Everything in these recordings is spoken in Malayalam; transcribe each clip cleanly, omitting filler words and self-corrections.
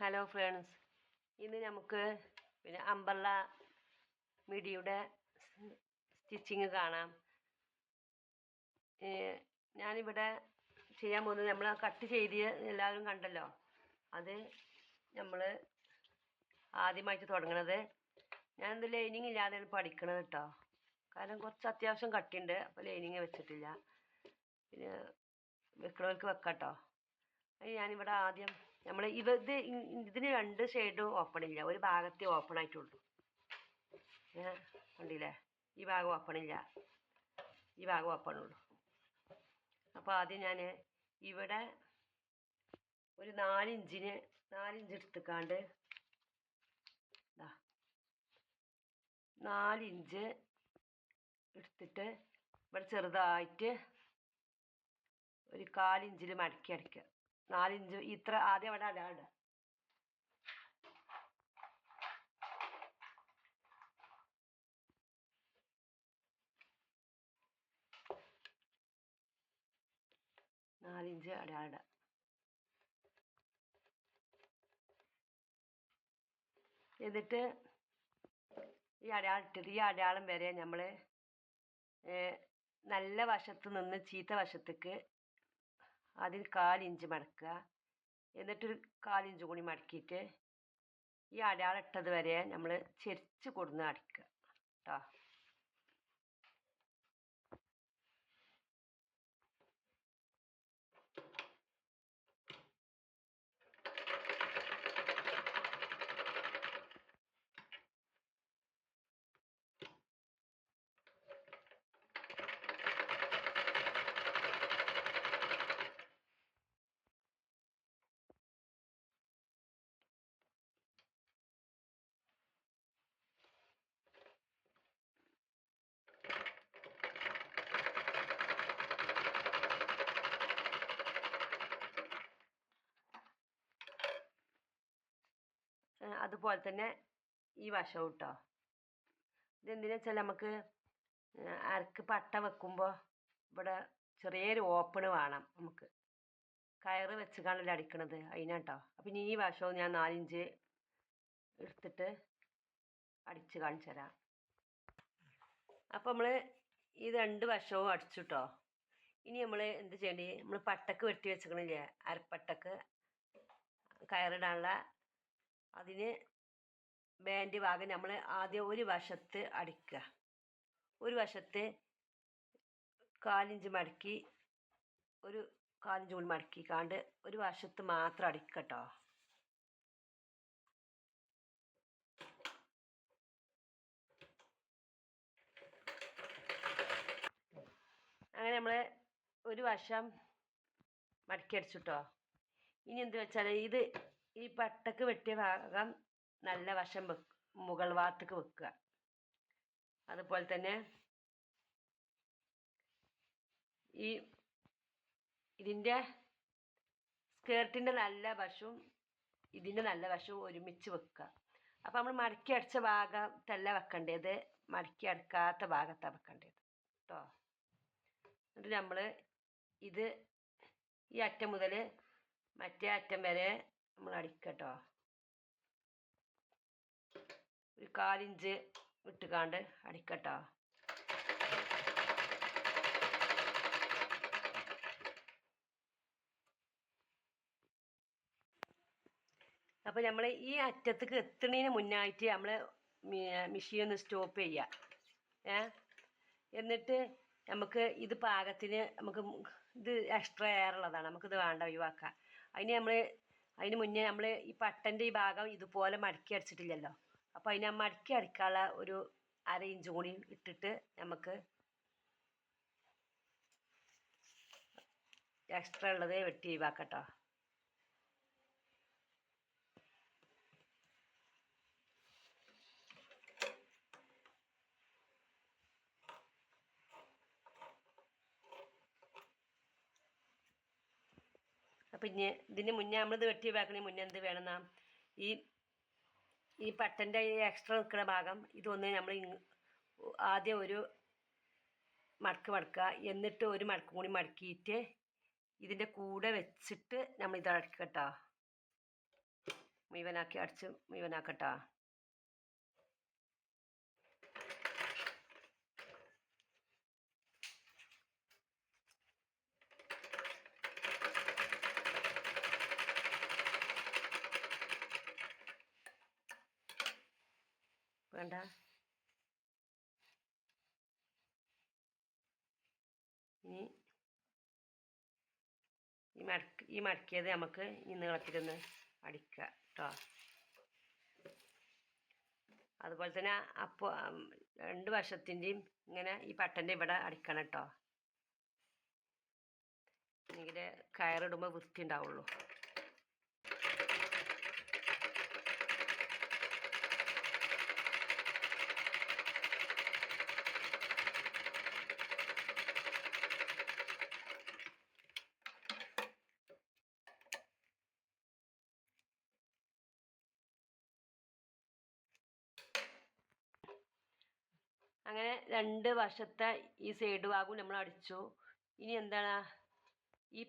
ഹലോ ഫ്രണ്ട്സ്, ഇന്ന് നമുക്ക് അംബ്രല്ല മിഡിയുടെ സ്റ്റിച്ചിങ് കാണാം. ഞാനിവിടെ ചെയ്യാൻ പോകുന്നത് നമ്മൾ കട്ട് ചെയ്ത് എല്ലാവരും കണ്ടല്ലോ. അത് നമ്മൾ ആദ്യമായിട്ട് തുടങ്ങണത്. ഞാനിത് ലൈനിങ് ഇല്ലാതെയാണ് പഠിക്കണത് കേട്ടോ. കാരണം കുറച്ച് അത്യാവശ്യം കട്ടിയുണ്ട്, അപ്പോൾ ലൈനിങ് വെച്ചിട്ടില്ല. പിന്നെ വെക്കണവർക്ക് വെക്കാം കേട്ടോ. ഞാനിവിടെ ആദ്യം ഇതിന് രണ്ട് സൈഡും ഓപ്പൺ ഇല്ല, ഒരു ഭാഗത്തേ ഓപ്പൺ ആയിട്ടുള്ളൂ. കണ്ടില്ലേ, ഈ ഭാഗം ഓപ്പൺ ഇല്ല, ഈ ഭാഗം ഓപ്പൺ ഉള്ളൂ. അപ്പോൾ ആദ്യം ഞാൻ ഇവിടെ ഒരു 4 ഇഞ്ച് എടുത്തുക്കാണ്ട് 4 ഇഞ്ച് എടുത്തിട്ട് ഇവിടെ ചെറുതായിട്ട് ഒരു 1/4 ഇഞ്ചിൽ മടക്കി അടിക്കുക. 4 ഇഞ്ച് ഇത്ര ആദ്യം അവിടെ അടാണ്ട്. നാലിഞ്ച് അടാട. എന്നിട്ട് ഈ അടയാളം വരെ നമ്മൾ നല്ല വശത്ത് നിന്ന് ചീത്ത വശത്തേക്ക് അതിൽ 1/4 ഇഞ്ച് മടക്കുക. എന്നിട്ടൊരു 1/4 ഇഞ്ച് കൂടി മടക്കിയിട്ട് ഈ അടയാളം ഇട്ടത് വരെ നമ്മൾ ചെരിച്ച് കൊടുന്ന് അടിക്കുക കേട്ടോ. അതുപോലെ തന്നെ ഈ വശം കേട്ടോ. ഇതെന്തിനാ വെച്ചാൽ നമുക്ക് അരക്ക് പട്ട വെക്കുമ്പോൾ ഇവിടെ ചെറിയൊരു ഓപ്പണ് വേണം. നമുക്ക് കയറ് വെച്ച് കാണല്ലോ അടിക്കണത്, അതിനാട്ടോ. അപ്പം ഈ വശവും ഞാൻ 4 ഇഞ്ച് എടുത്തിട്ട് അടിച്ച് കാണിച്ചു തരാം. അപ്പം നമ്മൾ ഈ 2 വശവും അടിച്ചു കേട്ടോ. ഇനി നമ്മൾ എന്ത് ചെയ്യേണ്ടി, നമ്മൾ പട്ടക്ക് വെട്ടി വെച്ചിക്കണില്ലേ, അരപ്പട്ടക്ക് കയറിടാനുള്ള, അതിന് ബാൻഡ് ഭാഗം നമ്മൾ ആദ്യം ഒരു വശത്ത് അടിക്കുക. ഒരു വശത്ത് 1/4 ഇഞ്ച് മടക്കി, ഒരു 1/4 ഇഞ്ച് കൂടി മടക്കിക്കാണ്ട് ഒരു വശത്ത് മാത്രം അടിക്കട്ടോ. അങ്ങനെ നമ്മൾ ഒരു വശം മടക്കി അടിച്ചിട്ടോ. ഇനി എന്ത് വെച്ചാൽ ഈ പട്ടക്ക് വെട്ടിയ ഭാഗം നല്ല വശം മുകൾ ഭാഗത്തേക്ക് വെക്കുക. അതുപോലെ തന്നെ ഇതിൻ്റെ സ്കേർട്ടിൻ്റെ നല്ല വശവും ഇതിൻ്റെ നല്ല വശവും ഒരുമിച്ച് വെക്കുക. അപ്പം നമ്മൾ മടക്കി അടിച്ച ഭാഗത്തല്ല വെക്കേണ്ടത്, മടക്കി അടിക്കാത്ത ഭാഗത്താണ് വെക്കേണ്ടത് കേട്ടോ. എന്നിട്ട് നമ്മൾ ഈ അറ്റം മുതൽ മറ്റേ അറ്റം വരെ നമ്മൾ അടിക്കട്ടോ. ഒരു 1/4 ഇഞ്ച് വിട്ടുകാണ്ട് അടിക്കട്ടോ. അപ്പോൾ നമ്മൾ ഈ അറ്റത്തേക്ക് എത്തുന്നതിന് മുന്നായിട്ട് നമ്മൾ മെഷീൻ ഒന്ന് സ്റ്റോപ്പ് ചെയ്യുക. എന്നിട്ട് നമുക്ക് ഇത് പാകത്തിന്, ഇത് എക്സ്ട്രാ എയർ ഉള്ളതാണ്, നമുക്കിത് വേണ്ട, ഒഴിവാക്കാം. അതിന് മുന്നേ നമ്മൾ ഈ പട്ടൻ്റെ ഈ ഭാഗം ഇതുപോലെ മടക്കി അടിച്ചിട്ടില്ലല്ലോ. അപ്പോൾ അതിനെ മടക്കി അടിക്കാനുള്ള ഒരു 1/2 ഇഞ്ച് കൂടി ഇട്ടിട്ട് നമുക്ക് എക്സ്ട്രാ ഉള്ളത് വെട്ടി ഒഴിവാക്കട്ടോ. അപ്പം ഇനി ഇതിന് മുന്നേ നമ്മളിത് വെട്ടി ഒഴിവാക്കണേ മുന്നേ എന്ത് വേണമെന്നാ, ഈ പട്ടൻ്റെ ഈ എക്സ്ട്രാ നിൽക്കുന്ന ഭാഗം ഇതൊന്ന് നമ്മൾ ആദ്യം ഒരു മടക്കുക. എന്നിട്ട് ഒരു മടക്കും കൂടി മടക്കിയിട്ട് ഇതിൻ്റെ കൂടെ വെച്ചിട്ട് നമ്മൾ ഇത് അടക്കട്ടോ. മുഴുവനാക്കി അടിച്ച് മുഴുവനാക്കട്ടോ. വേണ്ട ഇനി ഈ മടക്കിയത് നമുക്ക് ഈ നീളത്തിലൊന്ന് അടിക്കുക കേട്ടോ. അതുപോലെ തന്നെ അപ്പോൾ 2 വശത്തിൻ്റെയും ഇങ്ങനെ ഈ പട്ടൻ്റെ ഇവിടെ അടിക്കണം കേട്ടോ. എങ്കിൽ കയറിടുമ്പോൾ വൃത്തി ഉണ്ടാവുള്ളൂ. അങ്ങനെ 2 വശത്തെ ഈ സൈഡ് ഭാഗവും നമ്മൾ അടിച്ചു. ഇനി എന്താണ് ഈ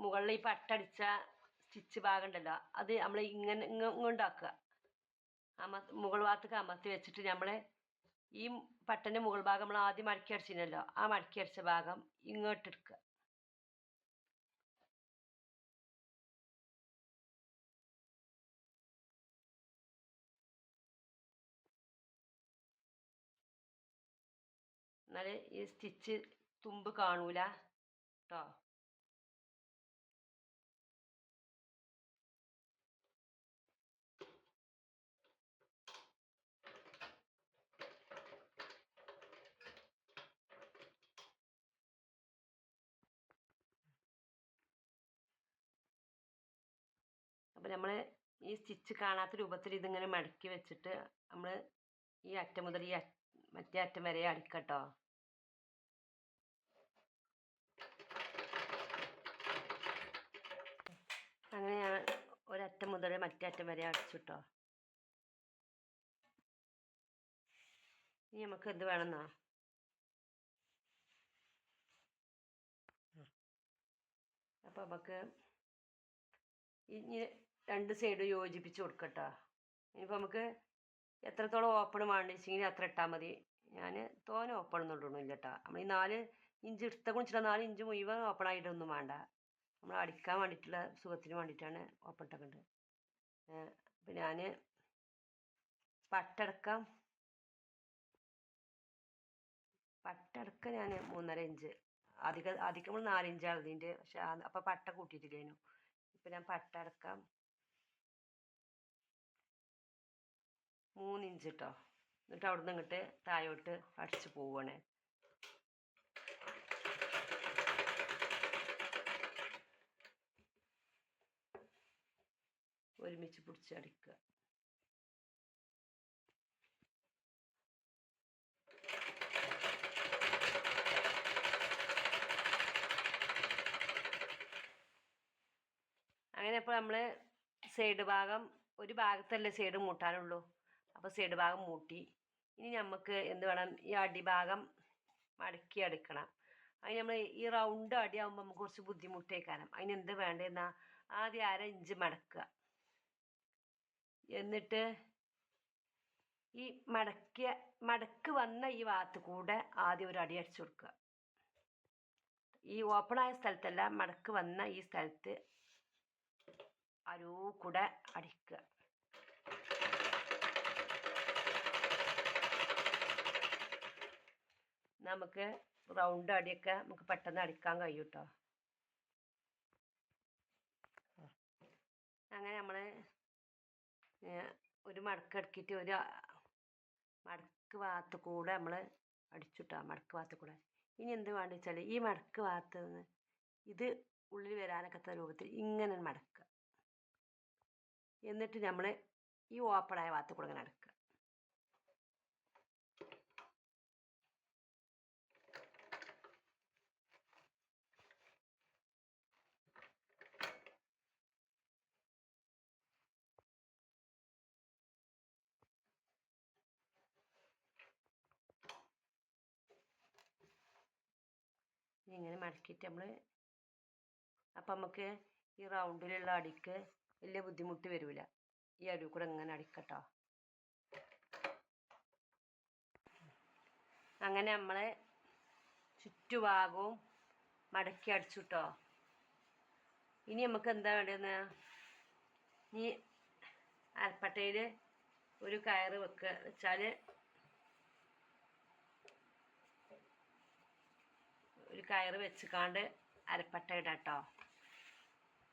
മുകളിൽ ഈ പട്ടടിച്ച സ്റ്റിച്ച് ഭാഗം ഉണ്ടല്ലോ, അത് നമ്മൾ ഇങ്ങോട്ടാക്കുക. മുകൾ ഭാഗത്തേക്ക് അമർത്തി വെച്ചിട്ട് നമ്മൾ ഈ പട്ടൻ്റെ മുകൾ ഭാഗം നമ്മൾ ആദ്യം മടക്കി അടിച്ചിരുന്നല്ലോ, ആ മടക്കി അടിച്ച ഭാഗം ഇങ്ങോട്ടെടുക്കുക. എന്നാൽ ഈ സ്റ്റിച്ച് തുമ്പ് കാണൂല കേട്ടോ. അപ്പം നമ്മൾ ഈ സ്റ്റിച്ച് കാണാത്ത രൂപത്തിൽ ഇതിങ്ങനെ മടക്കി വെച്ചിട്ട് നമ്മൾ ഈ അറ്റം മുതൽ ഈ മറ്റേ അറ്റം വരെ അടിക്കട്ടോ. അങ്ങനെ ഞാൻ ഒരറ്റം മുതൽ മറ്റേ അറ്റം വരെ അടിച്ചിട്ടോ. ഇനി നമുക്ക് എന്ത് വേണമെന്നോ, അപ്പം നമുക്ക് ഇനി 2 സൈഡ് യോജിപ്പിച്ച് കൊടുക്കട്ടോ. ഇനിയിപ്പോൾ നമുക്ക് എത്രത്തോളം ഓപ്പൺ വേണ്ടിച്ചെങ്കിൽ അത്ര ഇട്ടാൽ മതി. ഞാൻ തോനെ ഓപ്പൺ ഒന്നും ഇടണില്ല കേട്ടോ. നമ്മൾ ഈ 4 ഇഞ്ച് എടുത്ത കുണിച്ചിട്ട് 4 ഇഞ്ച് മുഴുവൻ ഓപ്പൺ ആയിട്ടൊന്നും വേണ്ട. നമ്മൾ അടിക്കാൻ വേണ്ടിയിട്ടുള്ള സുഖത്തിന് വേണ്ടിയിട്ടാണ് ഓപ്പൺ ഇട്ടേണ്ടത്. അപ്പം ഞാൻ പട്ടടക്കം ഞാൻ 3.5 ഇഞ്ച് അധികം നമ്മൾ 4 ഇഞ്ചാണ് ഇതിൻ്റെ. പക്ഷെ അപ്പം പട്ട കൂട്ടിയിട്ടില്ലേനു. ഇപ്പം ഞാൻ പട്ടടക്കം 3 ഇഞ്ച് കേട്ടോ. എന്നിട്ട് അവിടെ നിന്ന് ഇങ്ങോട്ട് താഴോട്ട് അടിച്ച് പോവുകയാണ്. ഒരുമിച്ച് പിടിച്ച് അടിക്കുക. അങ്ങനെ ഇപ്പോൾ നമ്മൾ സൈഡ് ഭാഗം ഒരു ഭാഗത്തല്ലേ സൈഡ് മൂട്ടാനുള്ളൂ. അപ്പോൾ സൈഡ് ഭാഗം മൂട്ടി. ഇനി നമുക്ക് എന്ത് വേണം, ഈ അടിഭാഗം മടക്കി എടുക്കണം. അതിന് നമ്മൾ ഈ റൗണ്ട് അടിയാകുമ്പോൾ നമുക്ക് കുറച്ച് ബുദ്ധിമുട്ടേക്കാരം. അതിന് എന്ത് വേണ്ടതെന്നാൽ ആദ്യം 1/2 ഇഞ്ച് മടക്കുക. എന്നിട്ട് ഈ മടക്ക് വന്ന ഈ ഭാഗത്ത് കൂടെ ആദ്യം ഒരു അടി അടിച്ചു കൊടുക്കുക. ഈ ഓപ്പണായ സ്ഥലത്തല്ല, മടക്ക് വന്ന ഈ സ്ഥലത്ത് കൂടെ അടിക്കുക. നമുക്ക് റൗണ്ട് അടിയൊക്കെ നമുക്ക് പെട്ടെന്ന് അടിക്കാൻ കഴിയും കേട്ടോ. അങ്ങനെ നമ്മൾ ഒരു മടക്കിട്ട് ഒരു മടക്ക് ഭാഗത്ത് കൂടെ നമ്മൾ അടിച്ചുട്ടാ. മടക്ക് ഭാഗത്ത് കൂടെ ഇനി എന്ത് വേണ്ട വെച്ചാൽ ഈ മടക്ക് ഭാഗത്ത് നിന്ന് ഇത് ഉള്ളിൽ വരാനൊക്കത്ത രൂപത്തിൽ ഇങ്ങനെ മടക്കുക. എന്നിട്ട് നമ്മൾ ഈ ഓപ്പണായ ഭാഗത്ത് കൂടെ ഇങ്ങനെ അടക്കുക. ഇങ്ങനെ മടക്കിയിട്ട് നമ്മൾ അപ്പം നമുക്ക് ഈ റൗണ്ടിലുള്ള അടിക്ക് വലിയ ബുദ്ധിമുട്ട് വരില്ല. ഈ അരുവ് കൂടെ ഇങ്ങനെ അടിക്കട്ടോ. അങ്ങനെ നമ്മൾ ചുറ്റുഭാഗവും മടക്കി അടിച്ചു കേട്ടോ. ഇനി നമുക്ക് എന്താ വേണ്ടതെന്ന്, ഇനി അരപ്പട്ടയിൽ ഒരു കയറ് വെച്ചാൽ ഒരു കയറ് വെച്ചിക്കാണ്ട് അരപ്പട്ട ഇടാം കേട്ടോ.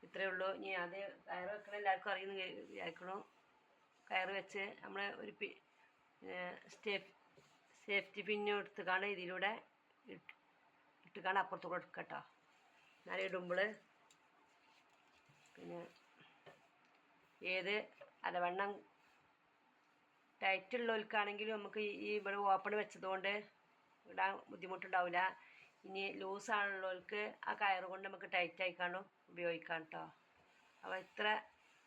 ഇത്രയേ ഉള്ളൂ. ഇനി അത് കയറ് വെക്കണം എല്ലാവർക്കും അറിയുന്ന വിചാരിക്കണു. കയറ് വെച്ച് നമ്മൾ ഒരു സേഫ്റ്റി പിന്ന് എടുത്തുകാണ്ട് ഇതിലൂടെ ഇട്ടുകാണ്ട് അപ്പുറത്തൂടെ എടുക്കുക കേട്ടോ. എന്നാലും ഇടുമ്പോൾ പിന്നെ ഏത് അരവണ്ണം ടൈറ്റുള്ളവർക്കാണെങ്കിലും നമുക്ക് ഈ ഇവിടെ ഓപ്പൺ വെച്ചതുകൊണ്ട് ഇടാൻ ബുദ്ധിമുട്ടുണ്ടാവില്ല. ഇനി ലൂസാണുള്ളവർക്ക് ആ കയറ് കൊണ്ട് നമുക്ക് ടൈറ്റ് ആയിക്കാണ്ടും ഉപയോഗിക്കാം കേട്ടോ. അപ്പോൾ ഇത്ര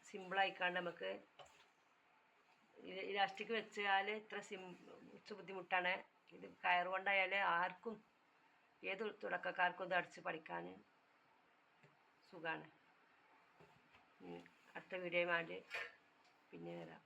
സിമ്പിളായിക്കാണ്ട് നമുക്ക് ഇലാസ്റ്റിക് വെച്ചാൽ കുറച്ച് ബുദ്ധിമുട്ടാണ്. ഇത് കയറ് കൊണ്ടായാൽ ആർക്കും ഏത് തുടക്കക്കാർക്കും ഇത് അടിച്ച് പഠിക്കാൻ സുഖമാണ്. അടുത്ത വീഡിയോയുമായിട്ട് പിന്നെ വരാം.